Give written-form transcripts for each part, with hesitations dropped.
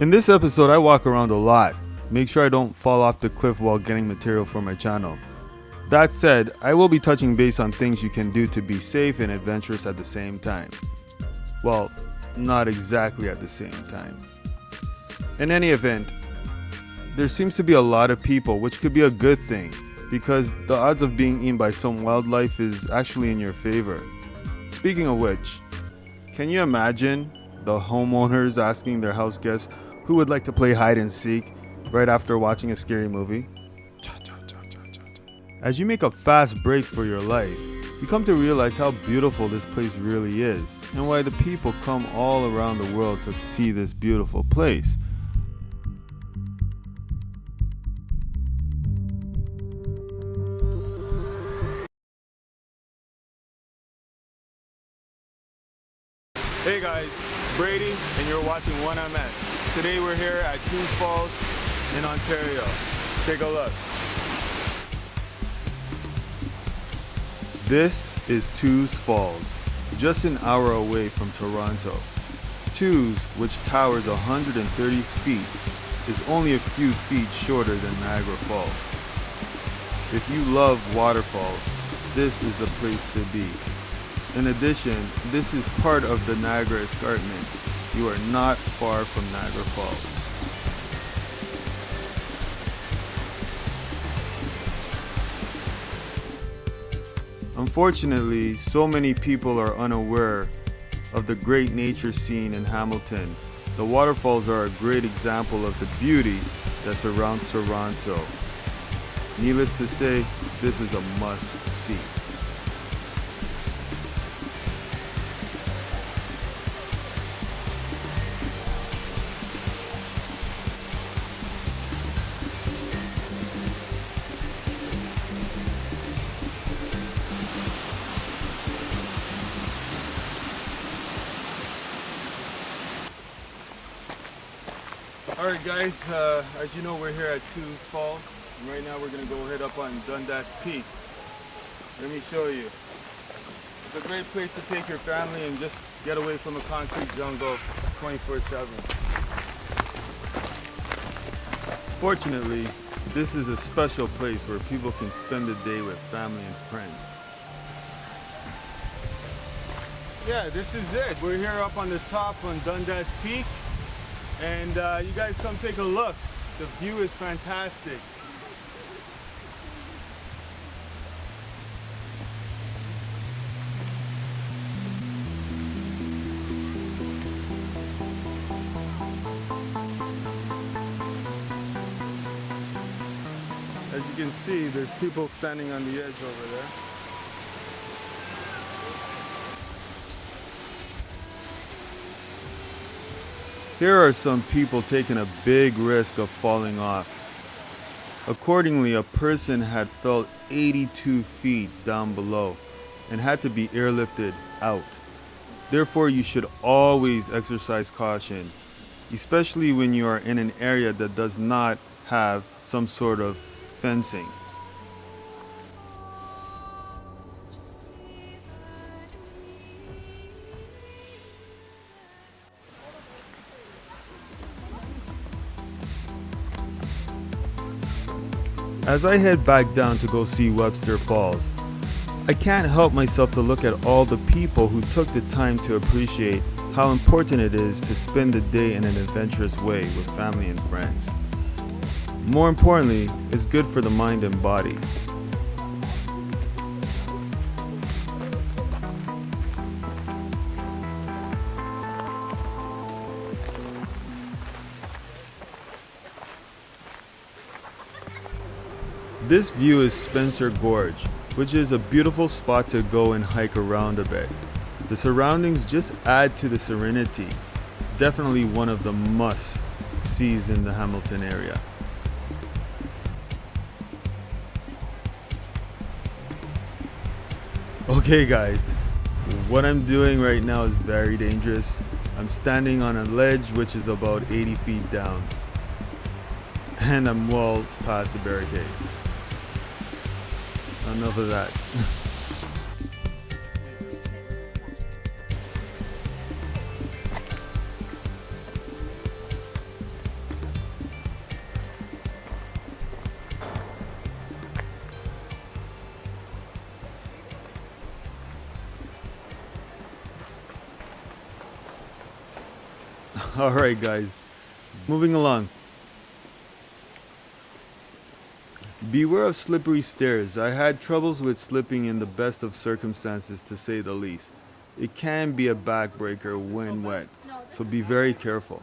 In this episode, I walk around a lot. Make sure I don't fall off the cliff while getting material for my channel. That said, I will be touching base on things you can do to be safe and adventurous at the same time. Well, not exactly at the same time. In any event, there seems to be a lot of people, which could be a good thing, because the odds of being eaten by some wildlife is actually in your favor. Speaking of which, can you imagine the homeowners asking their house guests who would like to play hide and seek right after watching a scary movie? As you make a fast break for your life, you come to realize how beautiful this place really is and why the people come all around the world to see this beautiful place. Hey guys, Brady, and you're watching 1MS. Today we're here at Tews Falls in Ontario. Take a look. This is Tews Falls, just an hour away from Toronto. Tews, which towers 130 feet, is only a few feet shorter than Niagara Falls. If you love waterfalls, this is the place to be. In addition, this is part of the Niagara Escarpment. You are not far from Niagara Falls. Unfortunately, so many people are unaware of the great nature scene in Hamilton. The waterfalls are a great example of the beauty that surrounds Toronto. Needless to say, this is a must-see. Alright guys, as you know, we're here at Tews Falls. And right now we're going to go head up on Dundas Peak. Let me show you. It's a great place to take your family and just get away from a concrete jungle 24/7. Fortunately, this is a special place where people can spend the day with family and friends. Yeah, this is it. We're here up on the top on Dundas Peak. And you guys come take a look. The view is fantastic. As you can see, there's people standing on the edge over there. Here are some people taking a big risk of falling off. Accordingly, a person had fell 82 feet down below and had to be airlifted out. Therefore, you should always exercise caution, especially when you are in an area that does not have some sort of fencing. As I head back down to go see Webster Falls, I can't help myself to look at all the people who took the time to appreciate how important it is to spend the day in an adventurous way with family and friends. More importantly, it's good for the mind and body. This view is Spencer Gorge, which is a beautiful spot to go and hike around a bit. The surroundings just add to the serenity. Definitely one of the must-sees in the Hamilton area. Okay guys, what I'm doing right now is very dangerous. I'm standing on a ledge which is about 80 feet down. And I'm well past the barricade. Enough of that. Alright guys, moving along. Beware of slippery stairs. I had troubles with slipping in the best of circumstances, to say the least. It can be a backbreaker when wet, so be very careful.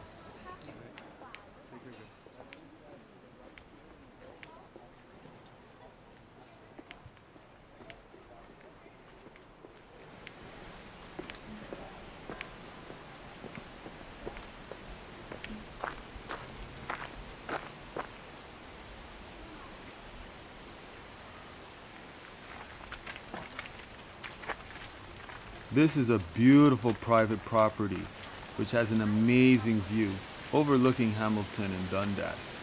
This is a beautiful private property, which has an amazing view overlooking Hamilton and Dundas.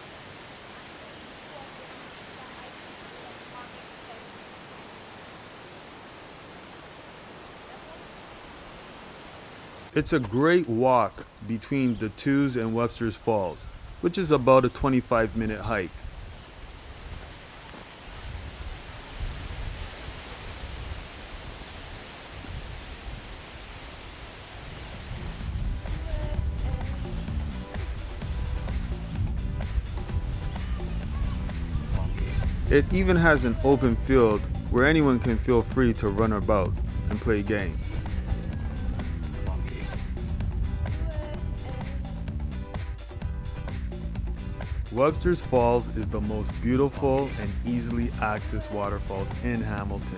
It's a great walk between the Tews and Webster Falls, which is about a 25-minute hike. It even has an open field where anyone can feel free to run about and play games. Webster Falls is the most beautiful and easily accessed waterfalls in Hamilton.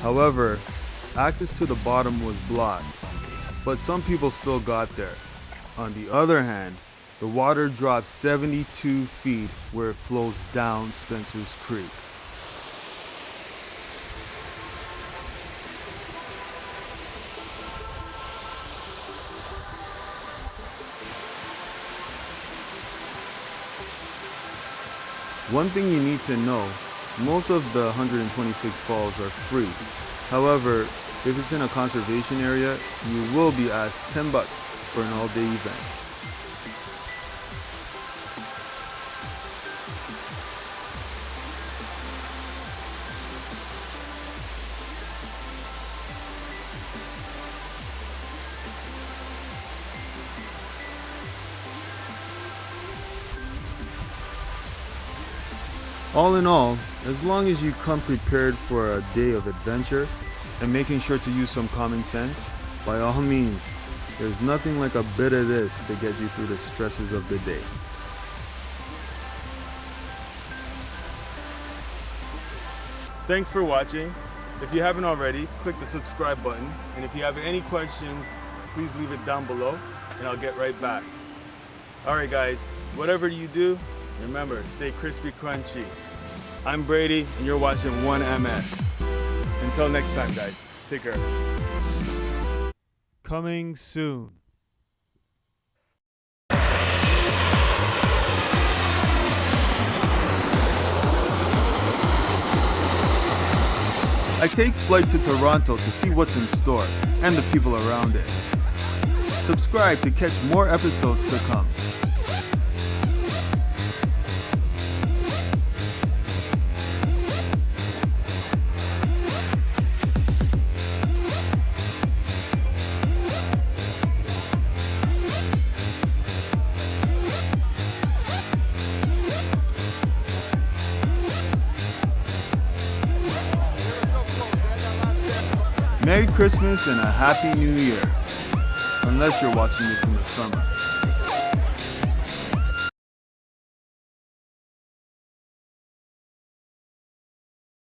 However, access to the bottom was blocked, but some people still got there. On the other hand, the water drops 72 feet where it flows down Spencer's Creek. One thing you need to know, most of the 126 falls are free. However, if it's in a conservation area, you will be asked $10 for an all-day event. All in all, as long as you come prepared for a day of adventure and making sure to use some common sense, by all means, there's nothing like a bit of this to get you through the stresses of the day. Thanks for watching. If you haven't already, click the subscribe button, and if you have any questions, please leave it down below and I'll get right back. Alright guys, whatever you do, remember, stay crispy crunchy. I'm Brady, and you're watching 1MS. Until next time, guys, take care. Coming soon. I take flight to Toronto to see what's in store and the people around it. Subscribe to catch more episodes to come. Merry Christmas and a Happy New Year, unless you're watching this in the summer.